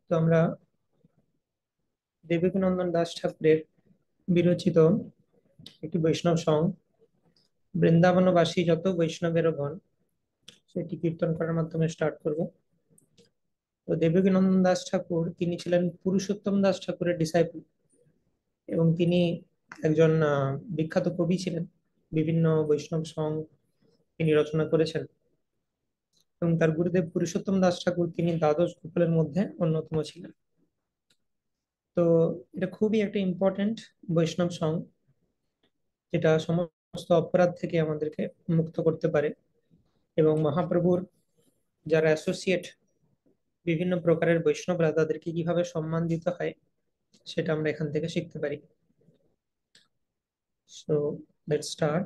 তো আমরা দেবকীনন্দন দাস ঠাকুরের বিরচিত একটি বৈষ্ণব সং বৃন্দাবনবাসী যত বৈষ্ণবের গণ সেটি কীর্তন করার মাধ্যমে স্টার্ট করব। তো দেবকীনন্দন দাস ঠাকুর তিনি ছিলেন পুরুষোত্তম দাস ঠাকুরের ডিসাইপল এবং তিনি একজন বিখ্যাত কবি ছিলেন। বিভিন্ন বৈষ্ণব সং তিনি রচনা করেছেন এবং তার গুরুদেব পুরুষোত্তম দাস ঠাকুর তিনি দ্বাদশ গোপালের মধ্যে অন্যতম ছিলেন। তো এটা খুবই একটা ইম্পর্টেন্ট বৈষ্ণব সং, যেটা সমস্ত অপরাধ থেকে আমাদেরকে মুক্ত করতে পারে এবং মহাপ্রভুর যারা অ্যাসোসিয়েট বিভিন্ন প্রকারের বৈষ্ণবরা তাদেরকে কিভাবে সম্মান দিতে হয় সেটা আমরা এখান থেকে শিখতে পারি। So let's start.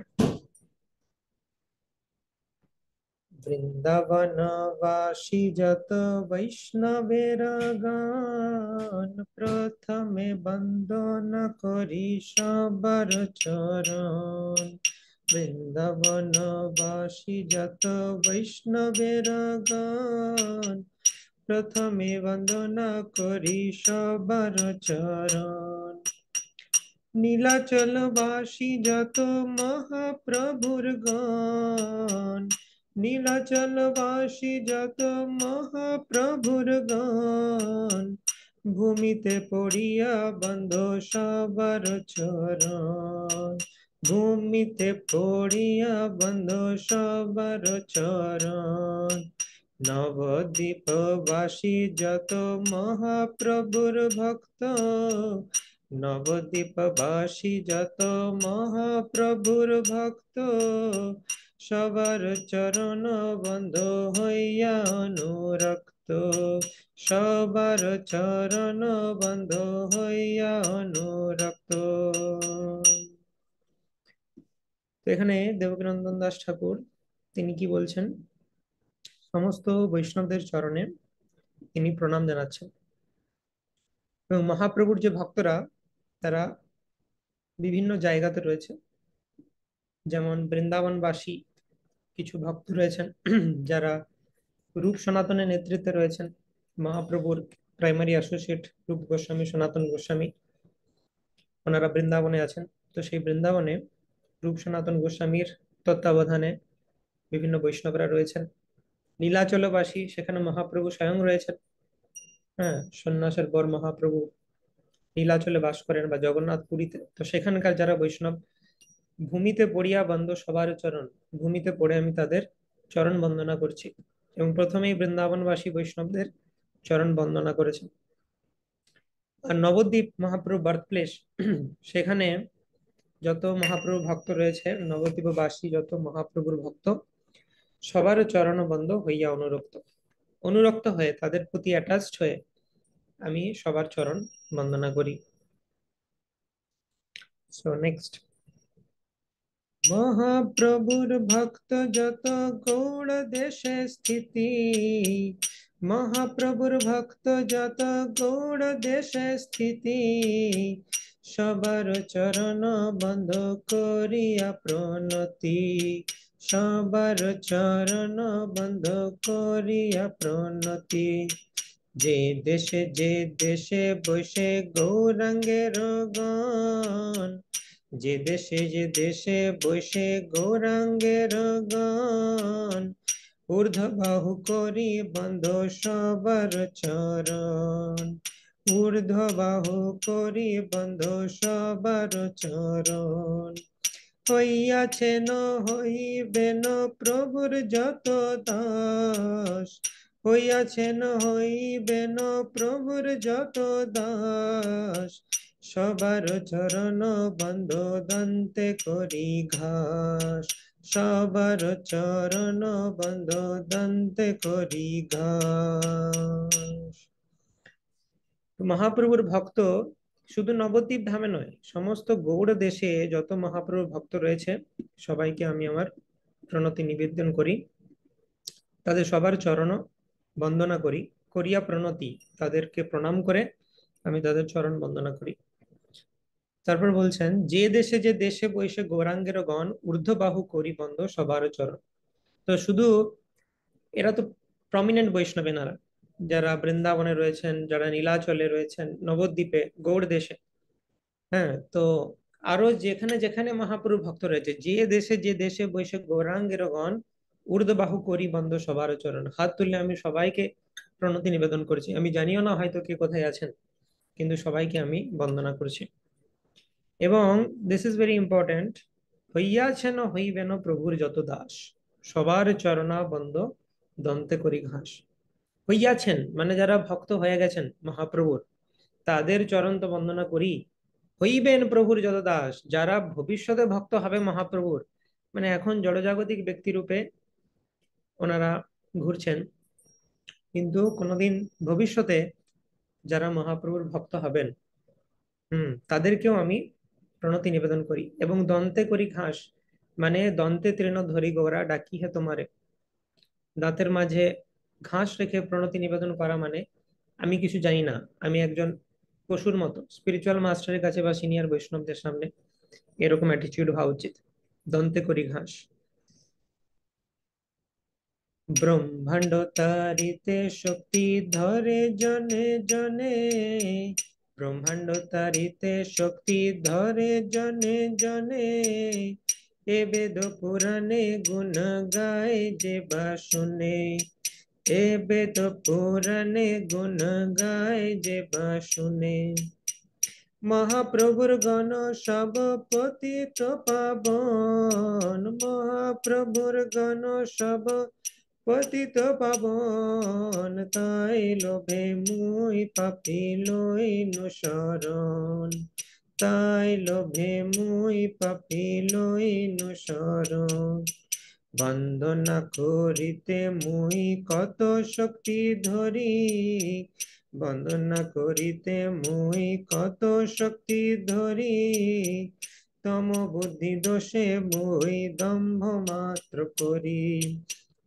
বৃন্দাবনবাসী যত বৈষ্ণবের গান, প্রথমে বন্দন করি সবার চরণ। বৃন্দাবনবাসী যত বৈষ্ণবের গান, প্রথমে বন্দনা করি সবার চরণ। নীলাচলবাসী যত মহাপ্রভুর গান, নীলাচলবাসী যত মহাপ্রভুর গান, ভূমিতে পড়িয়া বন্ধ সবার চরণ। ভূমিতে পড়িয়া বন্ধ সবার চরণ। নবদ্বীপবাসী যত মহাপ্রভুর ভক্ত, নবদ্বীপবাসী যত মহাপ্রভুর ভক্ত, সবার চরণ বন্ধ হইয়া অনুরক্ত। সবার চরণ বন্ধ হইয়া অনুরক্ত। তো এখানে দেবকীনন্দন দাস ঠাকুর তিনি কি বলছেন, সমস্ত বৈষ্ণবদের চরণে তিনি প্রণাম জানাচ্ছেন এবং মহাপ্রভুর যে ভক্তরা তারা বিভিন্ন জায়গাতে রয়েছে, যেমন বৃন্দাবনবাসী কিছু ভক্ত রয়েছেন যারা রূপ সনাতনের নেতৃত্বে রয়েছেন। মহাপ্রভুর প্রাইমারি অ্যাসোসিয়েট রূপ গোস্বামী, সনাতন গোস্বামী, ওনারা বৃন্দাবনে আছেন। তো সেই বৃন্দাবনে রূপ সনাতন গোস্বামীর তত্ত্বাবধানে বিভিন্ন বৈষ্ণবরা রয়েছেন। নীলাচলবাসী, সেখানে মহাপ্রভু স্বয়ং রয়েছেন। হ্যাঁ, সন্ন্যাসের পর মহাপ্রভু নীলাচলে বাস করেন বা জগন্নাথ পুরীতে। তো সেখানকার যারা বৈষ্ণব, ভূমিতে পড়িয়া বন্ধ সবার চরণ, ভূমিতে পড়ে আমি তাদের চরণ বন্দনা করছি এবং প্রথমেই বৃন্দাবনবাসী বৈষ্ণবদের চরণ বন্দনা করেছেন। আর নবদ্বীপ মহাপ্রভু বার্থ প্লেস, সেখানে যত মহাপ্রভু ভক্ত রয়েছে, নবদ্বীপবাসী যত মহাপ্রভুর ভক্ত, সবার চরণ বন্ধ হইয়া অনুরক্ত। অনুরক্ত হয়ে, তাদের প্রতি অ্যাটাচড হয়ে আমি সবার চরণ বন্দনা করি। So next. মহাপ্রভুর ভক্ত যত গৌড় দেশে স্থিতি, মহাপ্রভুর ভক্ত যত গৌড় দেশে স্থিতি, সবার চরণ বন্ধ করিয়া প্রণতি। সবার চরণ বন্ধ করিয়া প্রণতি। যে দেশে বসে গৌরাঙ্গের গান, যে দেশে বসে গৌরাঙ্গের গান, ঊর্ধ্ববাহু করি বন্ধ সবার চরণ। ঊর্ধ্ববাহু করি বন্ধ সবার চরণ। হইয়াছেন হইবেন প্রভুর যত দাস, হইয়াছেন হইবেন প্রভুর যত দাস, সবার চরণ বন্ধ দন্তে করি ঘাস। সবার চরণ বন্ধ দন্তে করি ঘাস। মহাপ্রভুর ভক্ত শুধু নবদ্বীপ ধামে নয়, সমস্ত গৌড় দেশে যত মহাপ্রভুর ভক্ত রয়েছে সবাইকে আমি আমার প্রণতি নিবেদন করি, তাদের সবার চরণ বন্দনা করি। করিয়া প্রণতি, তাদেরকে প্রণাম করে আমি তাদের চরণ বন্দনা করি। তারপর বলছেন, যে দেশে বৈশে গৌরাঙ্গের গণ, ঊর্ধ্ববাহু করি বন্ধ সবার চরণ। তো শুধু এরা তো প্রমিনেন্ট বৈষ্ণব, এনারা যারা বৃন্দাবনে রয়েছেন, যারা নীলাচলে রয়েছেন, নবদ্বীপে, গৌড় দেশে, হ্যাঁ, তো আরো যেখানে যেখানে মহাপ্রভুর ভক্ত রয়েছে, যে দেশে বসে গৌরাঙ্গের গণ ঊর্ধ্ববাহু করি বন্ধ সবার চরণ, হাত তুললে আমি সবাইকে প্রণতি নিবেদন করছি। আমি জানিও না হয়তো কে কোথায় আছেন, কিন্তু সবাইকে আমি বন্দনা করছি। এবং দিস ইজ ভেরি ইম্পর্টেন্ট, হইয়াছেন হইবেন প্রভুর যত দাস, সবার চরণা বন্দ দন্তে করি ঘাস। হইয়াছেন মানে যারা ভক্ত হয়ে গেছেন মহাপ্রভুর, তাদের চরণ তো বন্দনা করি। হইবেন প্রভুর যত দাস, যারা ভবিষ্যতে ভক্ত হবে মহাপ্রভুর, মানে এখন জড়জাগতিক ব্যক্তি রূপে ওনারা ঘুরছেন, কিন্তু কোনোদিন ভবিষ্যতে যারা মহাপ্রভুর ভক্ত হবেন, তাদেরকেও আমি প্রণতি নিবেদন করি। এবং দন্তে করি ঘাস মানে দন্তে তৃণ ধরি গোরা ডাকি হে তোমারে, দাঁতের মাঝে ঘাস রেখে প্রণতি নিবেদন করা মানে আমি কিছু জানি না, আমি একজন পশুর মতো স্পিরিচুয়াল মাস্টারের কাছে বা সিনিয়র বৈষ্ণবদের সামনে এরকম অ্যাটিটিউড হওয়া উচিত। দন্তে করি ঘাস। ব্রহ্মাণ্ড তারিতে শক্তি ধরে জনে জনে, ব্রহ্মাণ্ড তারিতে শক্তি ধরে জনে জনে, এ বেদ পুরাণে গুণ গায় যে বা শুনে, এ বেদ পুরাণে গুণ গায় যে বা শুনে। মহাপ্রভুর গণ সব পতিত পাবন, মহাপ্রভুর গণ সব পতিত পাবন, তাই লোভে মুই পাপি লইনু শরণ, তাই লোভে মুই পাপি লইনু শরণ। বন্দনা করিতে মুই কত শক্তি ধরি, বন্দনা করিতে মুই কত শক্তি ধরি, তম বুদ্ধি দোষে মুই দম্ভ মাত্র করি,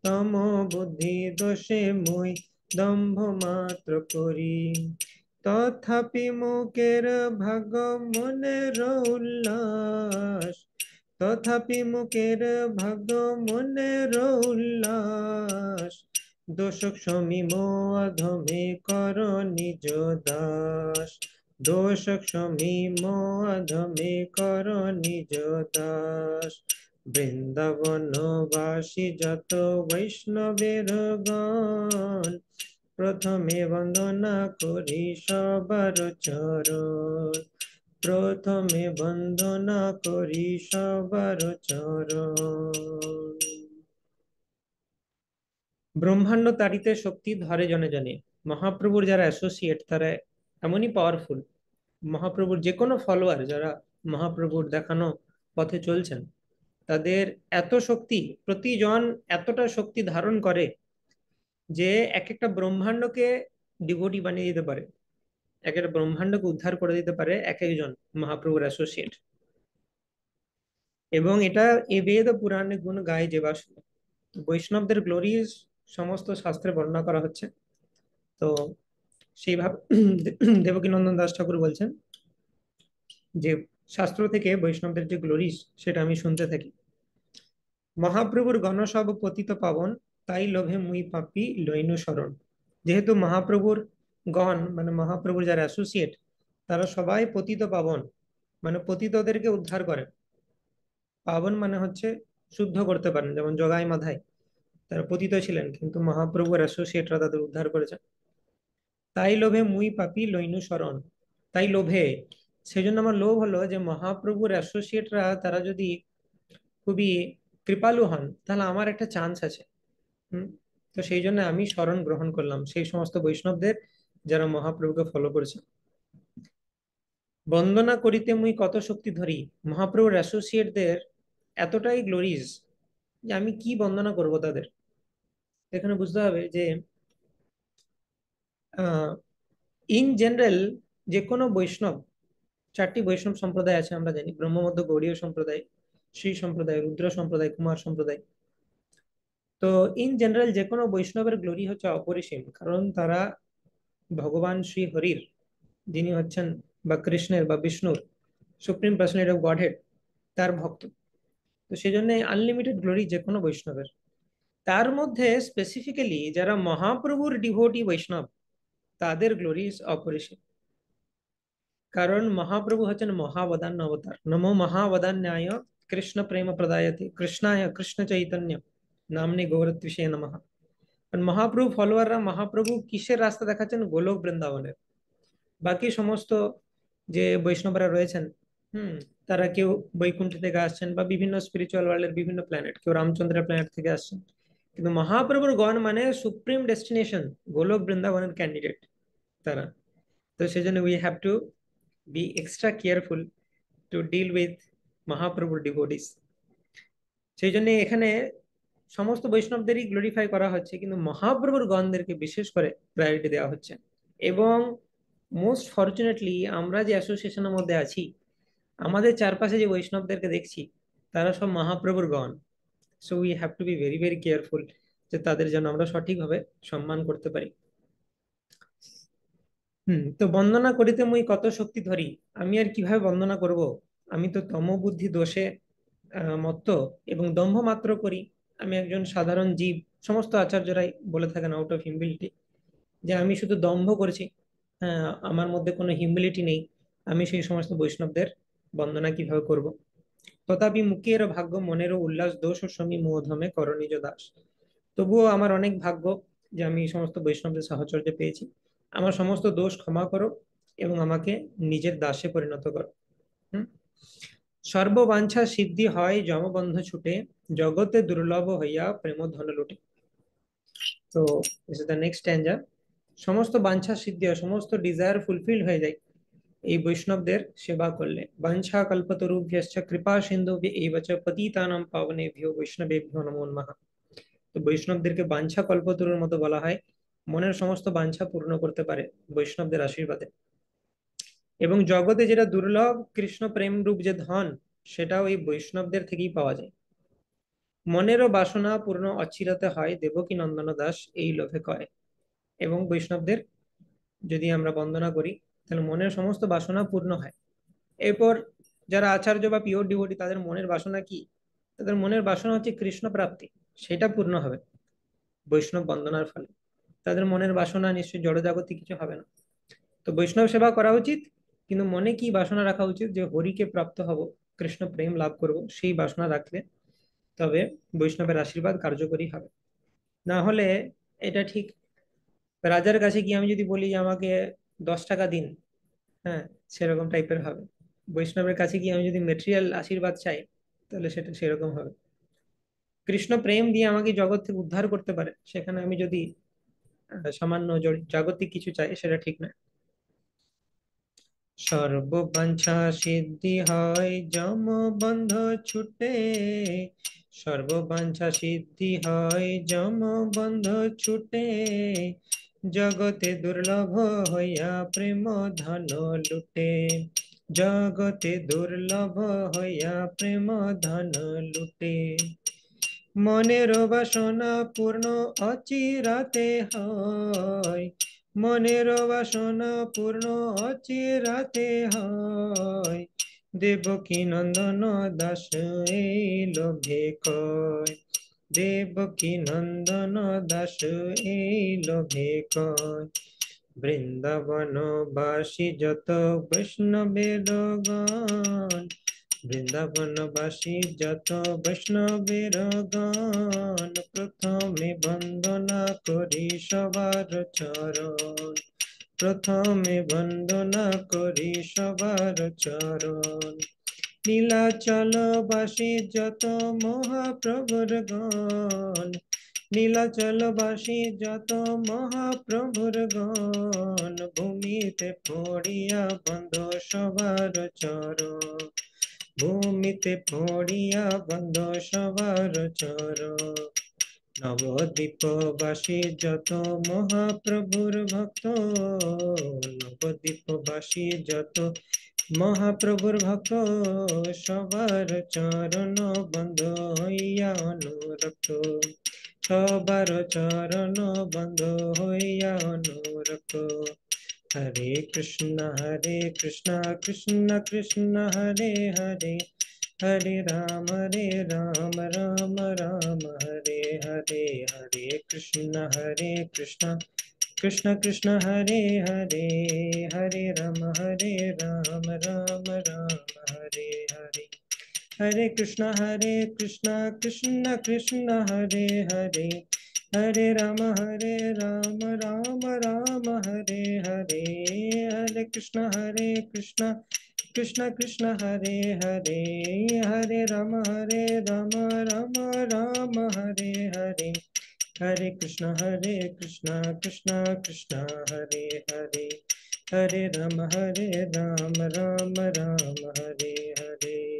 তম বুদ্ধি দোষে মুই দম্ভ মাত্র করি। তথাপি মুখের ভাগ মনের উল্লাস, তথাপি মুখের ভাগ মনের উল্লাস, দোষক সমীম অধমে কর নিজ দাস, দোষক সমীম অধমে কর নিজ দাস। বৃন্দাবনবাসী যত বৈষ্ণবের গণ, প্রথমে বন্দনা করি সবার চরণ, প্রথমে বন্দনা করি সবার চরণ। ব্রহ্মাণ্ড তাড়িতে শক্তি ধরে জনে জনে, মহাপ্রভুর যারা অ্যাসোসিয়েট তারা এমনই পাওয়ারফুল, মহাপ্রভুর যে কোনো ফলোয়ার যারা মহাপ্রভুর দেখানো পথে চলছেন, তাদের এত শক্তি, প্রতিজন এতটা শক্তি ধারণ করে যে এক একটা ব্রহ্মাণ্ডকে ডিভোটি বানিয়ে দিতে পারে, এক একটা ব্রহ্মাণ্ডকে উদ্ধার করে দিতে পারে এক একজন মহাপ্রভুর অ্যাসোসিয়েট। এবং এটা এ বেদ পুরাণে গুণ গায় যে বা শুনে। বৈষ্ণবদের গ্লোরিজ সমস্ত শাস্ত্রে বর্ণনা করা হচ্ছে। তো সেইভাবে দেবকীনন্দন দাস ঠাকুর বলছেন যে শাস্ত্র থেকে বৈষ্ণবদের যে গ্লোরিজ সেটা আমি শুনতে থাকি। মহাপ্রভুর গণ সব পতিত পাবন, তাই লোভে মুই পাপি লইনু শরণ। যেহেতু মহাপ্রভুর গণ মানে মহাপ্রভুর যারা অ্যাসোসিয়েট, তারা সবাই পতিত পাবন, মানে পতিতদেরকে উদ্ধার করে। পাবন মানে হচ্ছে শুদ্ধ করতে পারেন, যেমন জগাই মাধাই তারা পতিত ছিলেন, কিন্তু মহাপ্রভুর অ্যাসোসিয়েটরা তাদের উদ্ধার করেছেন। তাই লোভে মুই পাপি লইনু শরণ, তাই লোভে, সেজন্য আমার লোভ হলো যে মহাপ্রভুর অ্যাসোসিয়েটরা তারা যদি খুবই কৃপালু হন, তাহলে আমার একটা চান্স আছে। হুম। তো সেই জন্য আমি শরণ গ্রহণ করলাম সেই সমস্ত বৈষ্ণবদের যারা মহাপ্রভুকে ফলো করেছে। বন্দনা করিতে মুই কত শক্তি ধরি, মহাপ্রভুর অ্যাসোসিয়েটদের এতটাই গ্লোরিজ যে আমি কি বন্দনা করব তাদের। এখানে বুঝতে হবে যে ইন জেনারেল যে কোনো বৈষ্ণব, চারটি বৈষ্ণব সম্প্রদায় আছে আমরা জানি, ব্রহ্মমধ্য গৌড়ীয় সম্প্রদায়, শ্রী সম্প্রদায়, রুদ্র সম্প্রদায়, কুমার সম্প্রদায়। তো ইন জেনারেল যে কোনো বৈষ্ণবের গ্লোরি হচ্ছে অপরিসীম, কারণ তারা ভগবান শ্রী হরির, যিনি হচ্ছেন বা কৃষ্ণের বা বিষ্ণুর সুপ্রিম পার্সোনালিটি অফ গডহেড, তার ভক্ত। তো সেই জন্য আনলিমিটেড গ্লোরি যে কোনো বৈষ্ণবের। তার মধ্যে স্পেসিফিক্যালি যারা মহাপ্রভুর ডিভোটি বৈষ্ণব, তাদের গ্লোরি ইজ অপরিসীম। কারণ মহাপ্রভু হচ্ছেন মহাবদান্য অবতার। নমো মহাবদান্যায় কৃষ্ণ প্রেম প্রদায়তে কৃষ্ণায় কৃষ্ণ চৈতন্য নামনে গৌরত্বিষে নমঃ। আর মহাপ্রভু ফলোয়াররা মহাপ্রভু কিসের রাস্তা দেখাচ্ছেন? গোলক বৃন্দাবনের। বাকি সমস্ত যে বৈষ্ণবরা রয়েছেন, হুম, তারা কেউ বৈকুণ্ঠ থেকে আসছেন বা বিভিন্ন স্পিরিচুয়াল ওয়ার্ল্ডের বিভিন্ন প্ল্যানেট, কেউ রামচন্দ্রের প্ল্যানেট থেকে আসছেন। কিন্তু মহাপ্রভুর গণ মানে সুপ্রিম ডেস্টিনেশন গোলক বৃন্দাবনের ক্যান্ডিডেট তারা। তো সেজন্য we have to be extra careful to deal with মহাপ্রভুর ডিভোটিস। সেই জন্য এখানে সমস্ত বৈষ্ণবদেরই গ্লোরিফাই করা হচ্ছে, কিন্তু মহাপ্রভুর গণদেরকে বিশেষ করে প্রায়োরিটি দেওয়া হচ্ছে। এবং মোস্ট ফর্চুনেটলি আমরা যে অ্যাসোসিয়েশনের মধ্যে আছি, আমাদের চারপাশে যে বৈষ্ণবদেরকে দেখছি, তারা সব মহাপ্রভুর গণ। So we have to be very very careful যে তাদের যেন আমরা সঠিকভাবে সম্মান করতে পারি। তো বন্দনা করিতে মুই কত শক্তি ধরি। আমি আর কিভাবে বন্দনা করব? আমি তো তমবুদ্ধি দোষে মত্ত এবং দম্ভ মাত্র করি। আমি একজন সাধারণ জীব। সমস্ত আচার্যরাই বলে থাকেন আউট অফ হিউমিলিটি যে আমি শুধু দম্ভ করেছি, হ্যাঁ, আমার মধ্যে কোনো হিউমিলিটি নেই। আমি সেই সমস্ত বৈষ্ণবদের বন্দনা কিভাবে করব? তথাপি মুখের ভাগ্য মনেরও উল্লাস দোষ ও সমী মোধমে করণিজ দাস। তবুও আমার অনেক ভাগ্য যে আমি এই সমস্ত বৈষ্ণবদের সাহচর্য পেয়েছি। আমার সমস্ত দোষ ক্ষমা করো এবং আমাকে নিজের দাসে পরিণত করো। হুম। সর্ববাঞ্ছা সিদ্ধি হয় জমবন্ধ ছুটে, জগতে দুর্লভ হইয়া প্রেম ধন লুটে। তো দিস ইজ দ্য নেক্সট স্ট্যাঞ্জা। সমস্ত বাঞ্ছা সিদ্ধি হয়, সমস্ত ডিজায়ার ফুলফিল হয়ে যায় এই বৈষ্ণবদের সেবা করলে। বাঞ্ছা কল্পতরুভ্যশ্চ কৃপা সিন্ধু এইবচ পতিতানাং পাবনেভ্যো বৈষ্ণবেভ্যো নমো নমঃ। তো বৈষ্ণবদেরকে বাঞ্ছা কল্পতরুর মতো বলা হয়। মনের সমস্ত বাঞ্ছা পূর্ণ করতে পারে বৈষ্ণবদের আশীর্বাদে। এবং জগতে যেটা দুর্লভ কৃষ্ণ প্রেম রূপ যে ধন, সেটাও এই বৈষ্ণবদের থেকেই পাওয়া যায়। মনেরও বাসনা পূর্ণ অচিরাতে হয়, দেবকী নন্দন দাস এই লোভে কয়। এবং বৈষ্ণবদের যদি আমরা বন্দনা করি, তাহলে মনের সমস্ত বাসনা পূর্ণ হয়। এরপর যারা আচার্য বা পিওর ডিভোটি, তাদের মনের বাসনা কি? তাদের মনের বাসনা হচ্ছে কৃষ্ণ প্রাপ্তি। সেটা পূর্ণ হবে বৈষ্ণব বন্দনার ফলে। তাদের মনের বাসনা নিশ্চয়ই জড়জাগতিক কিছু হবে না। তো বৈষ্ণব সেবা করা উচিত, কিন্তু মনে কি বাসনা রাখা উচিত? যে হরিকে প্রাপ্ত হব, কৃষ্ণ প্রেম লাভ করব, সেই বাসনা রাখলে তবে বৈষ্ণবের আশীর্বাদ কার্যকরী হবে। না হলে এটা ঠিক রাজার কাছে গিয়ে আমি যদি বলি যে আমাকে 10 টাকা দিন, হ্যাঁ, সেরকম টাইপের হবে। বৈষ্ণবের কাছে গিয়ে আমি যদি মেটেরিয়াল আশীর্বাদ চাই, তাহলে সেটা সেরকম হবে। কৃষ্ণ প্রেম দিয়ে আমাকে জগৎ থেকে উদ্ধার করতে পারে, সেখানে আমি যদি সামান্য জাগতিক কিছু চাই, সেটা ঠিক না। সর্ববাঞ্ছা সিদ্ধি হয় যম বন্ধ ছুটে, সর্ববাঞ্ছা সিদ্ধি হয় যম বন্ধ ছুটে, জগতে দুর্লভ হইয়া প্রেম ধন লুটে, জগতে দুর্লভ হইয়া প্রেম ধন লুটে। মনের বাসনা পূর্ণ অচিরাতে হয়, মনের বাসনা পূর্ণ অচিরাতে হয়, দেবকী নন্দন দাস এই লোভে কয়, দেবকী নন্দন দাস এই লোভে কয়। বৃন্দাবনবাসী যত বৈষ্ণবের গণ, বৃন্দাবনবাসী যত বৈষ্ণবের গণ, প্রথমে বন্দনা করি সবার চরণ, প্রথমে বন্দনা করি সবার চরণ। নীলাচলবাসী যত মহাপ্রভুর গণ, নীলাচলবাসী যত মহাপ্রভুর গণ, ভূমিতে পড়িয়া বন্ধ সবার চরণ, ভূমিতে পড়িয়া বন্ধ সবার চরণ। নবদ্বীপবাসী যত মহাপ্রভুর ভক্ত, নবদ্বীপবাসী যত মহাপ্রভুর ভক্ত, সবার চরণ বন্ধ হইয়া অনুরক্ত, সবার চরণ বন্ধ হইয়া অনুরক্ত। হরে কৃষ্ণ কৃষ্ণ কৃষ্ণ হরে হরে, হরে রাম রাম রাম হরে हरे हरे कृष्ण कृष्ण कृष्ण हरे हरे हरे राम राम राम हरे हरे हरे कृष्ण कृष्ण कृष्ण हरे हरे हरे राम राम राम हरे हरे हरे कृष्ण कृष्ण कृष्ण हरे हरे हरे राम राम राम हरे हरे हरे कृष्ण कृष्ण कृष्ण हरे हरे हरे राम राम राम हरे हरे।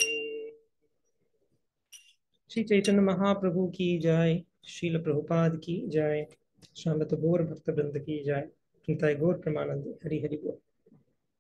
श्री चैतन्य महाप्रभु की जय। श्रील प्रभुपाद की जय। श्रीमद् गौर भक्त वृंद की जय। गीताय गौर प्रमानंद। हरि हरि बोल।